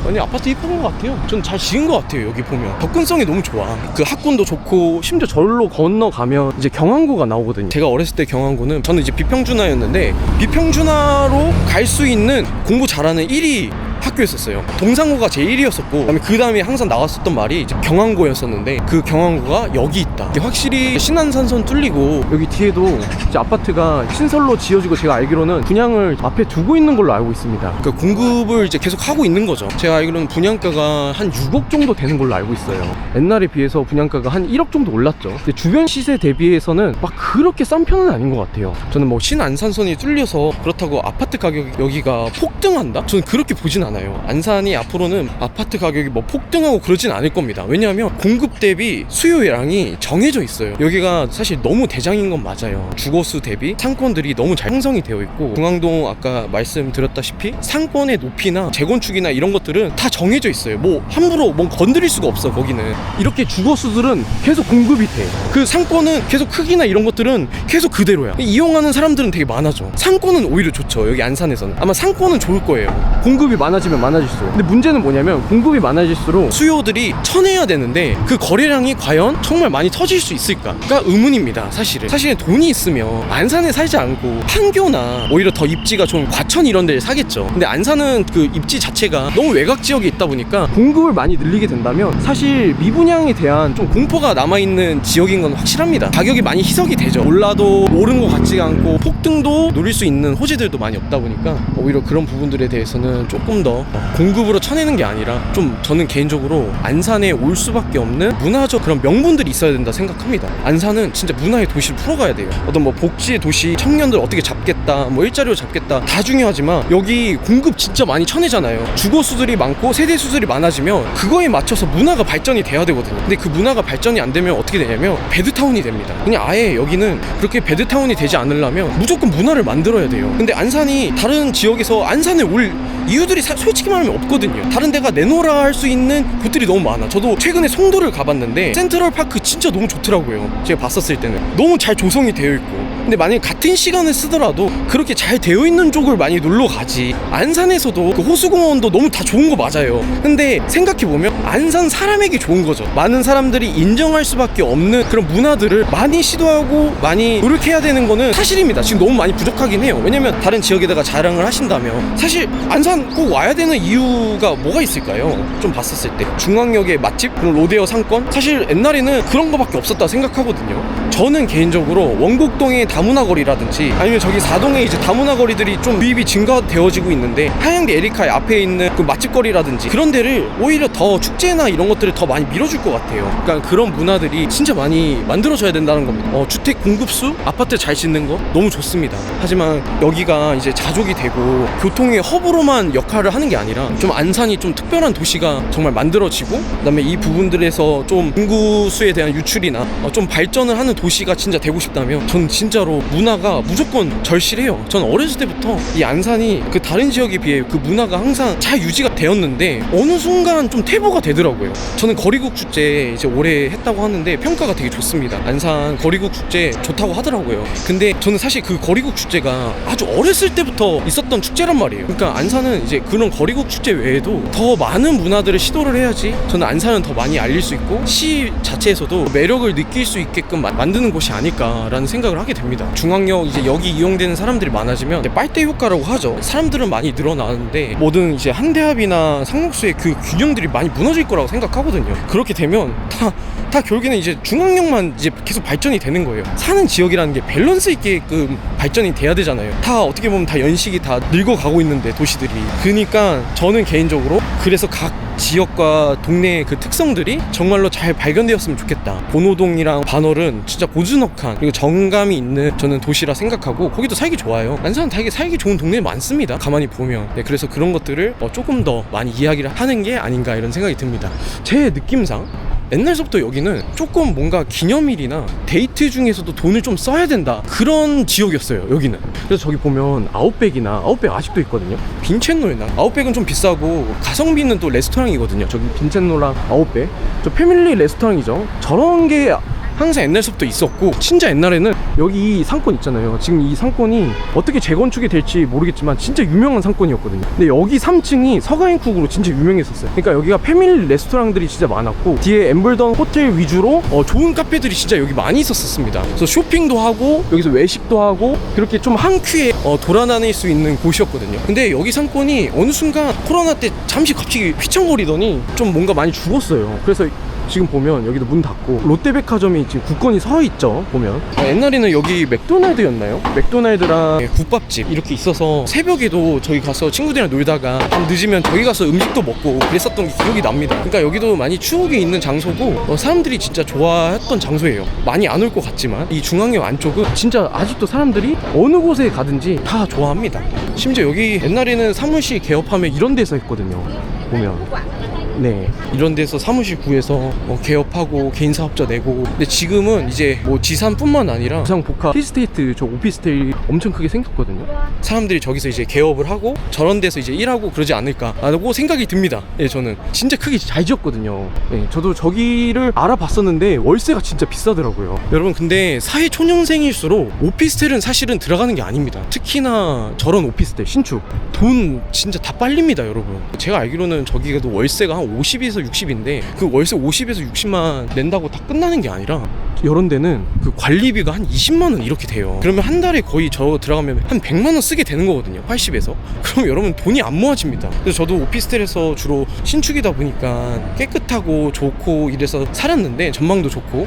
아니 아파트 이쁜 것 같아요. 전 잘 지은 것 같아요. 여기 보면 접근성이 너무 좋아. 그 학군도 좋고 심지어 절로 건너가면 이제 경항고가 나오거든요. 제가 어렸을 때 경항고는 저는 이제 비평준화였는데 비평준화로 갈 수 있는 공부 잘하는 1위 학교였었어요. 동상고가 제 1위였었고 그 다음에 항상 나왔었던 말이 이제 경항고였었는데 그 경항고가 여기 있다. 이게 확실히 신안산선 뚫리고 여기 뒤에도 이제 아파트가 신설로 지어지고 제가 알기로는 분양을 앞에 두고 있는 걸로 알고 있습니다. 그 공급을 이제 계속 하고 있는 거죠. 제가 알기로는 분양가가 한 6억 정도 되는 걸로 알고 있어요. 옛날에 비해서 분양가가 한 1억 정도 올랐죠. 근데 주변 시세 대비해서는 막 그렇게 싼 편은 아닌 것 같아요. 저는 뭐 신안산선이 뚫려서 그렇다고 아파트 가격이 여기가 폭등한다? 저는 그렇게 보진 않아요. 안산이 앞으로는 아파트 가격이 뭐 폭등하고 그러진 않을 겁니다. 왜냐하면 공급 대비 수요량이 정해져 있어요. 여기가 사실 너무 대장인 건 맞아요. 주거수 대비 상권들이 너무 잘 형성이 되어 있고 중앙동 아까 말씀드렸다시피 상권의 높이나 재건축이나 이런 것들은 다 정해져 있어요. 뭐 함부로 뭐 건드릴 수가 없어. 거기는 이렇게 주거수들은 계속 공급이 돼. 그 상권은 계속 크기나 이런 것들은 계속 그대로야. 이용하는 사람들은 되게 많아져. 상권은 오히려 좋죠. 여기 안산에서는 아마 상권은 좋을 거예요. 공급이 많아지면 많아질수록. 근데 문제는 뭐냐면 공급이 많아질수록 수요들이 쳐내야 되는데 그 거래량이 과연 정말 많이 터질 수 있을까가 의문입니다. 사실은 돈이 있으면 안산에 살지 않고 판교나 오히려 더 입지가 좀 과천 이런 데를 사겠죠. 근데 안산은 그 입지 자체가 너무 외곽 지역에 있다 보니까 공급을 많이 늘리게 된다면 사실 미분양에 대한 좀 공포가 남아있는 지역인 건 확실합니다. 가격이 많이 희석이 되죠. 올라도 오른 것 같지가 않고 폭등도 노릴 수 있는 호재들도 많이 없다 보니까 오히려 그런 부분들에 대해서는 조금 더 더 공급으로 쳐내는 게 아니라 좀 저는 개인적으로 안산에 올 수밖에 없는 문화적 그런 명분들이 있어야 된다 생각합니다. 안산은 진짜 문화의 도시를 풀어가야 돼요. 어떤 뭐 복지의 도시, 청년들 어떻게 잡겠다, 뭐 일자리로 잡겠다 다 중요하지만 여기 공급 진짜 많이 쳐내잖아요. 주거 수들이 많고 세대 수들이 많아지면 그거에 맞춰서 문화가 발전이 돼야 되거든요. 근데 그 문화가 발전이 안 되면 어떻게 되냐면 배드타운이 됩니다. 그냥 아예 여기는 그렇게 배드타운이 되지 않으려면 무조건 문화를 만들어야 돼요. 근데 안산이 다른 지역에서 안산에 올 이유들이 솔직히 말하면 없거든요. 다른 데가 내놓으라 할 수 있는 곳들이 너무 많아. 저도 최근에 송도를 가봤는데 센트럴파크 진짜 너무 좋더라고요. 제가 봤었을 때는 너무 잘 조성이 되어 있고. 근데 만약에 같은 시간을 쓰더라도 그렇게 잘 되어 있는 쪽을 많이 놀러 가지. 안산에서도 그 호수공원도 너무 다 좋은 거 맞아요. 근데 생각해보면 안산 사람에게 좋은 거죠. 많은 사람들이 인정할 수밖에 없는 그런 문화들을 많이 시도하고 많이 노력해야 되는 거는 사실입니다. 지금 너무 많이 부족하긴 해요. 왜냐면 다른 지역에다가 자랑을 하신다면 사실 안산 꼭 와야 되는 이유가 뭐가 있을까요? 좀 봤었을 때 중앙역의 맛집, 그리고 로데오 상권, 사실 옛날에는 그런 거밖에 없었다 생각하거든요. 저는 개인적으로 원곡동의 다문화거리라든지 아니면 저기 사동에 이제 다문화거리들이 좀 유입이 증가되어지고 있는데 하양대 에리카의 앞에 있는 그 맛집거리라든지 그런 데를 오히려 더 축제나 이런 것들을 더 많이 밀어줄 것 같아요. 그러니까 그런 문화들이 진짜 많이 만들어져야 된다는 겁니다. 주택 공급수, 아파트 잘 짓는 거 너무 좋습니다. 하지만 여기가 이제 자족이 되고 교통의 허브로만 역할을 하는 게 아니라 좀 안산이 좀 특별한 도시가 정말 만들어지고 그다음에 이 부분들에서 좀 인구수에 대한 유출이나 좀 발전을 하는 도시가 진짜 되고 싶다면 전 진짜로 문화가 무조건 절실해요. 전 어렸을 때부터 이 안산이 그 다른 지역에 비해 그 문화가 항상 잘 유지가 되었는데 어느 순간 좀 퇴보가 되더라고요. 저는 거리국 축제 이제 올해 했다고 하는데 평가가 되게 좋습니다. 안산 거리국 축제 좋다고 하더라고요. 근데 저는 사실 그 거리국 축제가 아주 어렸을 때부터 있었던 축제란 말이에요. 그러니까 안산은 이제 그런 거리국 축제 외에도 더 많은 문화들을 시도를 해야지 저는 안산은 더 많이 알릴 수 있고 시 자체에서도 매력을 느낄 수 있게끔 만드는 곳이 아닐까라는 생각을 하게 됩니다. 중앙역 이제 여기 이용되는 사람들이 많아지면 이제 빨대 효과라고 하죠. 사람들은 많이 늘어나는데 모든 이제 한대합이나 상록수의 그 균형들이 많이 무너질 거라고 생각하거든요. 그렇게 되면 다 결국에는 이제 중앙역만 이제 계속 발전이 되는 거예요. 사는 지역이라는 게 밸런스 있게끔 발전이 돼야 되잖아요. 다 어떻게 보면 다 연식이 다 늙어가고 있는데 도시들이. 그러니까 저는 개인적으로 그래서 각 지역과 동네의 그 특성들이 정말로 잘 발견되었으면 좋겠다. 본호동이랑 반월은 진짜 고즈넉한 그리고 정감이 있는 저는 도시라 생각하고 거기도 살기 좋아요. 안산은 되게 살기 좋은 동네 많습니다. 가만히 보면. 네, 그래서 그런 것들을 조금 더 많이 이야기를 하는 게 아닌가 이런 생각이 듭니다. 제 느낌상 옛날서부터 여기는 조금 뭔가 기념일이나 데이트 중에서도 돈을 좀 써야 된다 그런 지역이었어요. 여기는. 그래서 저기 보면 아웃백이나 아웃백 아직도 있거든요. 빈첸노에나 아웃백은 좀 비싸고 가성비는 또 레스토랑이거든요. 저기 빈첸노랑 아웃백 저 패밀리 레스토랑이죠. 저런 게 항상 옛날서부터 있었고 진짜 옛날에는 여기 이 상권 있잖아요. 지금 이 상권이 어떻게 재건축이 될지 모르겠지만 진짜 유명한 상권이었거든요. 근데 여기 3층이 서가인쿡으로 진짜 유명했었어요. 그러니까 여기가 패밀리 레스토랑들이 진짜 많았고 뒤에 엠블던 호텔 위주로 좋은 카페들이 진짜 여기 많이 있었습니다. 그래서 쇼핑도 하고 여기서 외식도 하고 그렇게 좀 한 큐에 돌아다닐 수 있는 곳이었거든요. 근데 여기 상권이 어느 순간 코로나 때 잠시 갑자기 휘청거리더니 좀 뭔가 많이 죽었어요. 그래서 지금 보면 여기도 문 닫고 롯데백화점이 지금 굳건히 서 있죠. 보면 옛날에는 여기 맥도날드였나요? 맥도날드랑 국밥집 이렇게 있어서 새벽에도 저기 가서 친구들이랑 놀다가 좀 늦으면 저기 가서 음식도 먹고 그랬었던 게 기억이 납니다. 그러니까 여기도 많이 추억이 있는 장소고 사람들이 진짜 좋아했던 장소예요. 많이 안 올 것 같지만 이 중앙역 안쪽은 진짜 아직도 사람들이 어느 곳에 가든지 다 좋아합니다. 심지어 여기 옛날에는 사무실 개업하면 이런 데서 했거든요. 보면 네, 이런 데서 사무실 구해서 개업하고 개인 사업자 내고. 근데 지금은 이제 뭐 지산뿐만 아니라 부산 복합 힐스테이트 저 오피스텔이 엄청 크게 생겼거든요. 사람들이 저기서 이제 개업을 하고 저런 데서 이제 일하고 그러지 않을까라고 생각이 듭니다. 예, 저는 진짜 크게 잘 지었거든요. 예, 저도 저기를 알아봤었는데 월세가 진짜 비싸더라고요. 여러분 근데 사회 초년생일수록 오피스텔은 사실은 들어가는 게 아닙니다. 특히나 저런 오피스텔 신축 돈 진짜 다 빨립니다, 여러분. 제가 알기로는 저기가 월세가 한 50에서 60인데 그 월세 50에서 60만 낸다고 다 끝나는 게 아니라 이런 데는 그 관리비가 한 20만 원 이렇게 돼요. 그러면 한 달에 거의 저 들어가면 한 100만 원 쓰게 되는 거거든요. 80에서. 그럼 여러분 돈이 안 모아집니다. 그래서 저도 오피스텔에서 주로 신축이다 보니까 깨끗하고 좋고 이래서 살았는데 전망도 좋고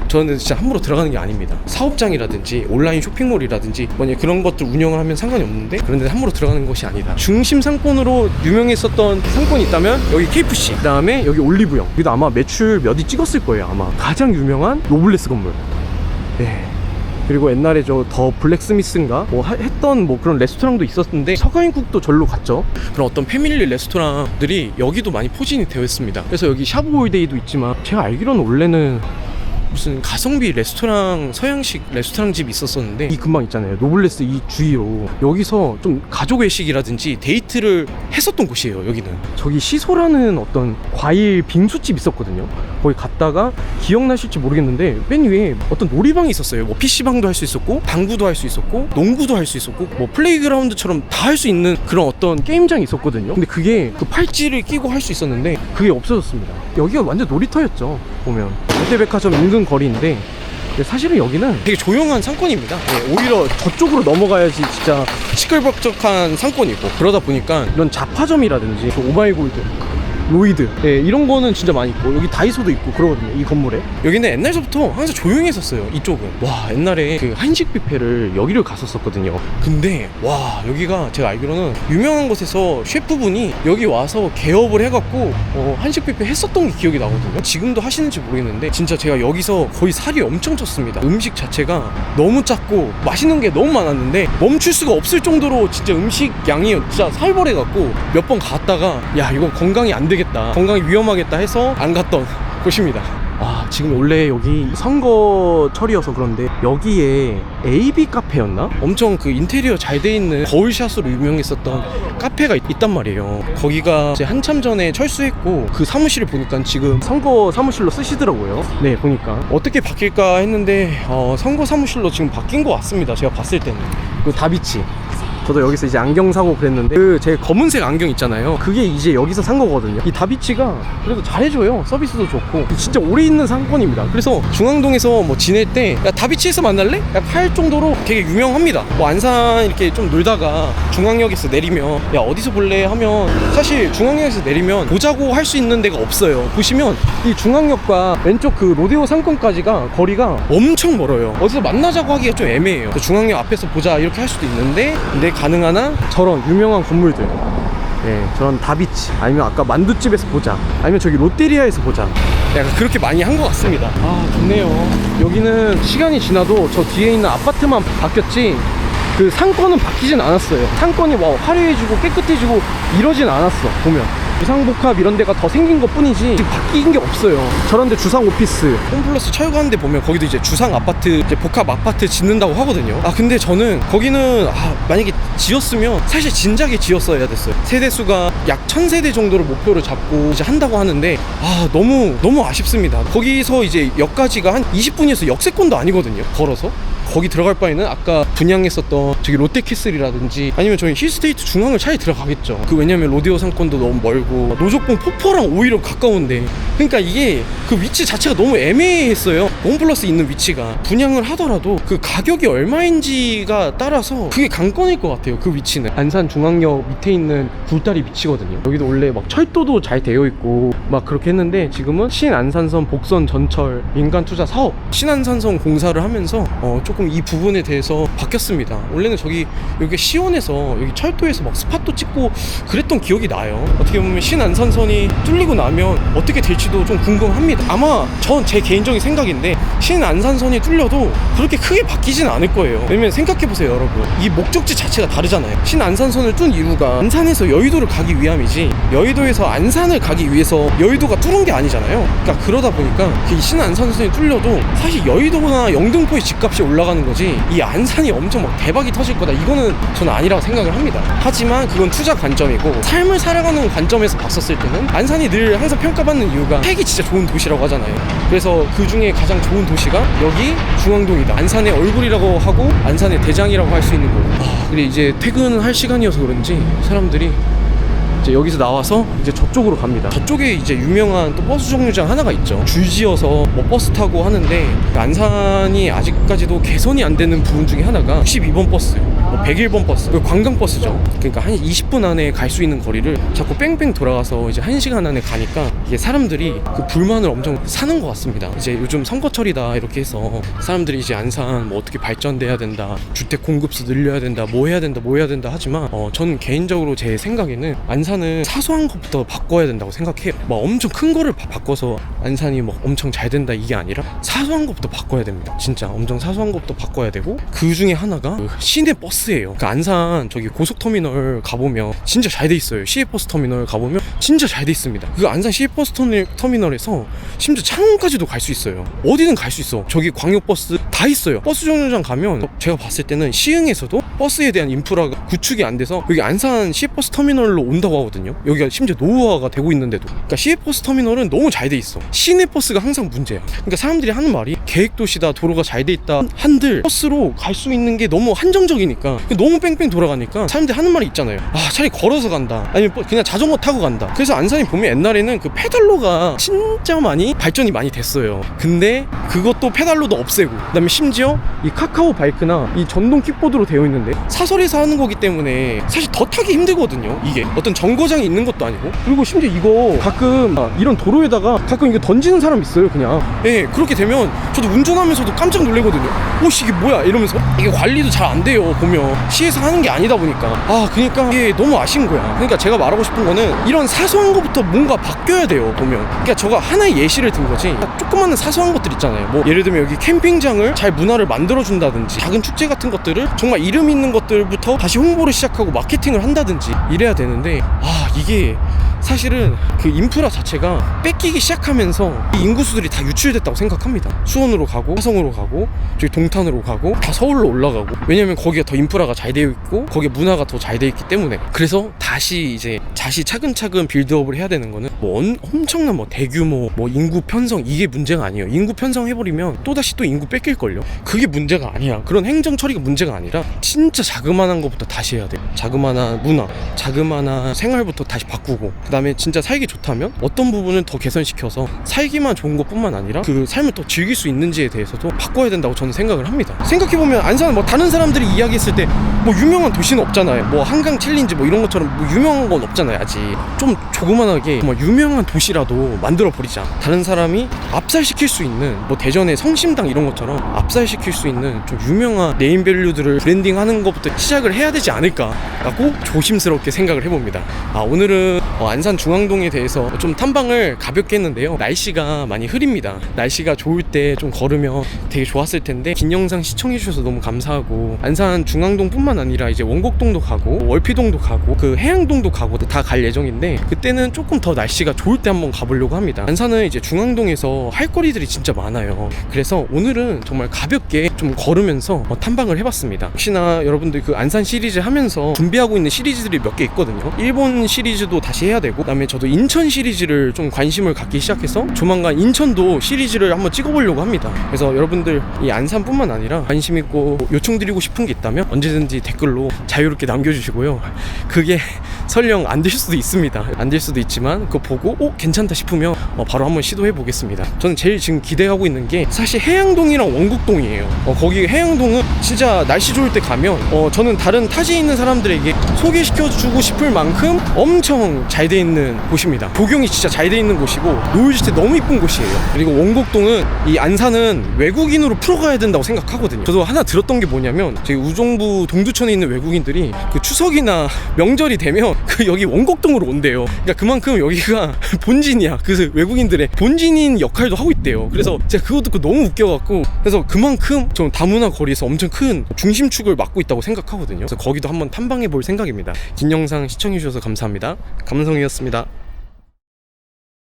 저는 진짜 함부로 들어가는 게 아닙니다. 사업장이라든지 온라인 쇼핑몰이라든지 만약 그런 것들 운영을 하면 상관이 없는데 그런 데 함부로 들어가는 것이 아니다. 중심 상권으로 유명했었던 상권이 있다면 여기 KFC, 그 다음에 여기 올리브영, 여기도 아마 매출 몇이 찍었을 거예요. 아마 가장 유명한 노블레스 건물. 네. 그리고 옛날에 저 더 블랙스미스인가 뭐 했던 뭐 그런 레스토랑도 있었는데 서가인국도 절로 갔죠. 그런 어떤 패밀리 레스토랑들이 여기도 많이 포진이 되어 있습니다. 그래서 여기 샤브홀데이도 있지만 제가 알기로는 원래는 무슨 가성비 레스토랑, 서양식 레스토랑 집이 있었었는데 이 근방 있잖아요, 노블레스 이 주위로 여기서 좀 가족 외식이라든지 데이트를 했었던 곳이에요. 여기는 저기 시소라는 어떤 과일 빙수집 있었거든요. 거기 갔다가 기억나실지 모르겠는데 맨 위에 어떤 놀이방이 있었어요. 뭐 PC방도 할 수 있었고 방구도 할 수 있었고 농구도 할 수 있었고 뭐 플레이그라운드처럼 다 할 수 있는 그런 어떤 게임장이 있었거든요. 근데 그게 그 팔찌를 끼고 할 수 있었는데 그게 없어졌습니다. 여기가 완전 놀이터였죠. 보면 롯데백화점 인근 거리인데 사실은 여기는 되게 조용한 상권입니다. 네, 오히려 저쪽으로 넘어가야지 진짜 시끌벅적한 상권이고, 그러다 보니까 이런 잡화점이라든지 오마이골드, 로이드, 네, 이런 거는 진짜 많이 있고 여기 다이소도 있고 그러거든요. 이 건물에 여기는 옛날부터 항상 조용했었어요. 이쪽은 와 옛날에 그 한식 뷔페를 여기를 갔었거든요. 근데 와 여기가 제가 알기로는 유명한 곳에서 셰프분이 여기 와서 개업을 해갖고 한식 뷔페 했었던 게 기억이 나거든요. 지금도 하시는지 모르겠는데 진짜 제가 여기서 거의 살이 엄청 쪘습니다. 음식 자체가 너무 작고 맛있는 게 너무 많았는데 멈출 수가 없을 정도로 진짜 음식 양이 진짜 살벌해갖고 몇 번 갔다가 야 이거 건강이 안 되겠다, 건강이 위험하겠다 해서 안 갔던 곳입니다. 아 지금 원래 여기 선거철이어서 그런데 여기에 AB 카페였나? 엄청 그 인테리어 잘 돼 있는 거울샷으로 유명했었던 카페가 있단 말이에요. 거기가 이제 한참 전에 철수했고 그 사무실을 보니까 지금 선거 사무실로 쓰시더라고요. 네 보니까 어떻게 바뀔까 했는데 선거 사무실로 지금 바뀐 것 같습니다. 제가 봤을 때는. 그 다비치, 저도 여기서 이제 안경 사고 그랬는데 그 제 검은색 안경 있잖아요, 그게 이제 여기서 산 거거든요. 이 다비치가 그래도 잘해줘요. 서비스도 좋고 진짜 오래 있는 상권입니다. 그래서 중앙동에서 뭐 지낼 때 야 다비치에서 만날래? 약 할 정도로 되게 유명합니다. 뭐 안산 이렇게 좀 놀다가 중앙역에서 내리면 야 어디서 볼래 하면 사실 중앙역에서 내리면 보자고 할 수 있는 데가 없어요. 보시면 이 중앙역과 왼쪽 그 로데오 상권까지가 거리가 엄청 멀어요. 어디서 만나자고 하기가 좀 애매해요. 중앙역 앞에서 보자 이렇게 할 수도 있는데 근데 가능하나 저런 유명한 건물들, 네, 저런 다비치 아니면 아까 만두집에서 보자 아니면 저기 롯데리아에서 보자 약간 그렇게 많이 한 것 같습니다. 아 좋네요. 여기는 시간이 지나도 저 뒤에 있는 아파트만 바뀌었지 그 상권은 바뀌진 않았어요. 상권이 뭐 화려해지고 깨끗해지고 이러진 않았어. 보면 주상복합 이런 데가 더 생긴 것 뿐이지 바뀐 게 없어요. 저런데 주상 오피스, 홈플러스 차유가는데 보면 거기도 이제 주상 아파트, 이제 복합 아파트 짓는다고 하거든요. 아 근데 저는 거기는 만약에 지었으면 사실 진작에 지었어야 됐어요. 세대수가 약 1000세대 정도를 목표로 잡고 이제 한다고 하는데 너무 아쉽습니다. 거기서 이제 역까지가 한 20분이어서 역세권도 아니거든요. 걸어서 거기 들어갈 바에는 아까 분양했었던 저기 롯데캐슬이라든지 아니면 저희 힐스테이트 중앙을 차라리 들어가겠죠. 왜냐면 로데오 상권도 너무 멀고 노족봉 폭포랑 오히려 가까운데, 그러니까 이게 그 위치 자체가 너무 애매했어요. 홈플러스 있는 위치가 분양을 하더라도 그 가격이 얼마인지가 따라서 그게 관건일 것 같아요. 그 위치는 안산 중앙역 밑에 있는 굴다리 위치거든요. 여기도 원래 막 철도도 잘 되어 있고 막 그렇게 했는데 지금은 신안산선 복선 전철 민간 투자 사업 신안산선 공사를 하면서 조금 이 부분에 대해서 바뀌었습니다. 원래는 여기 시원해서 여기 철도에서 막 스팟도 찍고 그랬던 기억이 나요. 어떻게 보면 신안산선이 뚫리고 나면 어떻게 될지도 좀 궁금합니다. 아마 제 개인적인 생각인데 신안산선이 뚫려도 그렇게 크게 바뀌진 않을 거예요. 왜냐면 생각해보세요 여러분, 이 목적지 자체가 다르잖아요. 신안산선을 둔 이유가 안산에서 여의도를 가기 위함이지 여의도에서 안산을 가기 위해서 여의도가 뚫은 게 아니잖아요. 그러니까 그러다 보니까 이 신안산선이 뚫려도 사실 여의도나 영등포의 집값이 올라가는 거지 이 안산이 엄청 막 대박이 터질 거다 이거는 저는 아니라고 생각을 합니다. 하지만 그건 투자 관점이고 삶을 살아가는 관점에서 봤었을 때는 안산이 늘 항상 평가받는 이유가 핵이 진짜 좋은 도시라고 하잖아요. 그래서 그 중에 가장 좋은 도시가 여기 중앙동이다. 안산의 얼굴이라고 하고 안산의 대장이라고 할 수 있는 거고. 근데 이제 퇴근할 시간이어서 그런지 사람들이 이제 여기서 나와서 이제 저쪽으로 갑니다. 저쪽에 이제 유명한 또 버스 정류장 하나가 있죠. 줄지어서 뭐 버스 타고 하는데, 안산이 아직까지도 개선이 안 되는 부분 중에 하나가 12번 버스, 뭐 101번 버스, 관광버스죠. 그러니까 한 20분 안에 갈 수 있는 거리를 자꾸 뺑뺑 돌아가서 이제 1시간 안에 가니까 이게 사람들이 그 불만을 엄청 사는 것 같습니다. 이제 요즘 선거철이다 이렇게 해서 사람들이 이제 안산 뭐 어떻게 발전돼야 된다, 주택 공급수 늘려야 된다, 뭐 해야 된다 하지만 저는 개인적으로 제 생각에는 안산은 사소한 것부터 바꿔야 된다고 생각해요. 막 엄청 큰 거를 바꿔서 안산이 뭐 엄청 잘 된다 이게 아니라 사소한 것부터 바꿔야 됩니다. 진짜 엄청 사소한 것부터 바꿔야 되고, 그 중에 하나가 그 시내 버스예요. 그 안산 저기 고속터미널 가보면 진짜 잘 돼 있어요. 시외버스 터미널 가보면 진짜 잘 돼 있습니다. 그 안산 시외버스 터미널에서 심지어 창원까지도 갈 수 있어요. 어디든 갈 수 있어. 저기 광역버스 다 있어요. 버스 정류장 가면 제가 봤을 때는 시흥에서도 버스에 대한 인프라가 구축이 안 돼서 여기 안산 시외버스 터미널로 온다고 하거든요. 여기가 심지어 노후화가 되고 있는데도. 그러니까 시외버스 터미널은 너무 잘 돼 있어. 시내버스가 항상 문제야. 그러니까 사람들이 하는 말이 계획도시다, 도로가 잘 돼 있다 한들 버스로 갈 수 있는 게 너무 한정적이니까, 너무 뺑뺑 돌아가니까 사람들이 하는 말이 있잖아요. 차라리 걸어서 간다, 아니면 그냥 자전거 타고 간다. 그래서 안산이 보면 옛날에는 그 페달로가 진짜 많이 발전이 많이 됐어요. 근데 그것도 페달로도 없애고, 그 다음에 심지어 이 카카오 바이크나 이 전동 킥보드로 되어 있는데 사설에서 하는 거기 때문에 사실 더 타기 힘들거든요. 이게 어떤 정거장이 있는 것도 아니고. 그리고 심지어 이거 가끔 이런 도로에다가 가끔 이거 던지는 사람 있어요. 그냥 그렇게 되면 저도 운전하면서도 깜짝 놀래거든요. 오씨 이게 뭐야 이러면서. 이게 관리도 잘 안 돼요. 보면 시에서 하는 게 아니다 보니까. 그러니까 이게 너무 아쉬운 거야. 그러니까 제가 말하고 싶은 거는 이런 사소한 것부터 뭔가 바뀌어야 돼요. 보면 그러니까 저가 하나의 예시를 든 거지, 조그마한 사소한 것들 있잖아요. 뭐 예를 들면 여기 캠핑장을 잘 문화를 만들어준다든지, 작은 축제 같은 것들을 정말 이름 있는 것들부터 다시 홍보를 시작하고 마케팅을 한다든지 이래야 되는데, 이게 사실은 그 인프라 자체가 뺏기기 시작하면서 이 인구수들이 다 유출됐다고 생각합니다. 수원으로 가고 화성으로 가고 저기 동탄으로 가고 다 서울로 올라가고. 왜냐면 거기가 더 인프라가 잘 되어 있고 거기에 문화가 더 잘 되어 있기 때문에. 그래서 다시 차근차근 빌드업을 해야 되는 거는 뭐 엄청난 뭐 대규모 뭐 인구 편성, 이게 문제가 아니에요. 인구 편성 해버리면 또다시 또 인구 뺏길걸요. 그게 문제가 아니야. 그런 행정 처리가 문제가 아니라 진짜 자그마한 것부터 다시 해야 돼요. 자그마한 문화, 자그마한 생활부터 다시 바꾸고, 그 다음에 진짜 살기 좋다면 어떤 부분을 더 개선시켜서 살기만 좋은 것뿐만 아니라 그 삶을 더 즐길 수 있는지에 대해서도 바꿔야 된다고 저는 생각을 합니다. 생각해보면 안산은 뭐 다른 사람들이 이야기했을 때 뭐 유명한 도시는 없잖아요. 뭐 한강 챌린지 뭐 이런 것처럼 뭐 유명한 건 없잖아요. 아직 좀 조그만하게 뭐 유명한 도시라도 만들어 버리자. 다른 사람이 압살시킬 수 있는, 뭐 대전의 성심당 이런 것처럼 압살시킬 수 있는 좀 유명한 네임밸류들을 브랜딩하는 것부터 시작을 해야 되지 않을까라고 조심스럽게 생각을 해봅니다. 오늘은 안산 중앙동에 대해서 좀 탐방을 가볍게 했는데요. 날씨가 많이 흐립니다. 날씨가 좋을 때 좀 걸으면 되게 좋았을 텐데, 긴 영상 시청해주셔서 너무 감사하고, 안산 중앙동뿐만 아니라 이제 원곡동도 가고 월피동도 가고 그 해양동도 가고 다 갈 예정인데, 그때는 조금 더 날씨가 좋을 때 한번 가보려고 합니다. 안산은 이제 중앙동에서 할 거리들이 진짜 많아요. 그래서 오늘은 정말 가볍게 좀 걸으면서 탐방을 해봤습니다. 혹시나 여러분들 그 안산 시리즈 하면서 준비하고 있는 시리즈들이 몇 개 있거든요. 일본 시리즈도 다시 해야 되고, 그다음에 저도 인천 시리즈를 좀 관심을 갖기 시작해서 조만간 인천도 시리즈를 한번 찍어보려고 합니다. 그래서 여러분들 이 안산뿐만 아니라 관심 있고 요청드리고 싶은 게 있다면 언제든지 댓글로 자유롭게 남겨주시고요. 그게 설령 안 될 수도 있습니다. 안 될 수도 있지만 그거 보고 괜찮다 싶으면 바로 한번 시도해 보겠습니다. 저는 제일 지금 기대하고 있는 게 사실 해양동이랑 원곡동이에요. 거기 해양동은 진짜 날씨 좋을 때 가면 저는 다른 타지에 있는 사람들에게 소개시켜주고 싶을 만큼 엄청 잘 돼 있는 곳입니다. 조경이 진짜 잘 돼 있는 곳이고 노을질 때 너무 이쁜 곳이에요. 그리고 원곡동은, 이 안산은 외국인으로 풀어가야 된다고 생각하거든요. 저도 하나 들었던 게 뭐냐면, 저희 우정부 동두천에 있는 외국인들이 그 추석이나 명절이 되면 그 여기 원곡동으로 온대요. 그러니까 그만큼 여기가 본진이야. 그래서 외국인들의 본진인 역할도 하고 있대요. 그래서 제가 그거 듣고 너무 웃겨갖고, 그래서 그만큼 좀 다문화 거리에서 엄청 큰 중심축을 맡고 있다고 생각하거든요. 그래서 거기도 한번 탐방해 볼 생각입니다. 긴 영상 시청해주셔서 감사합니다. 감성이었습니다.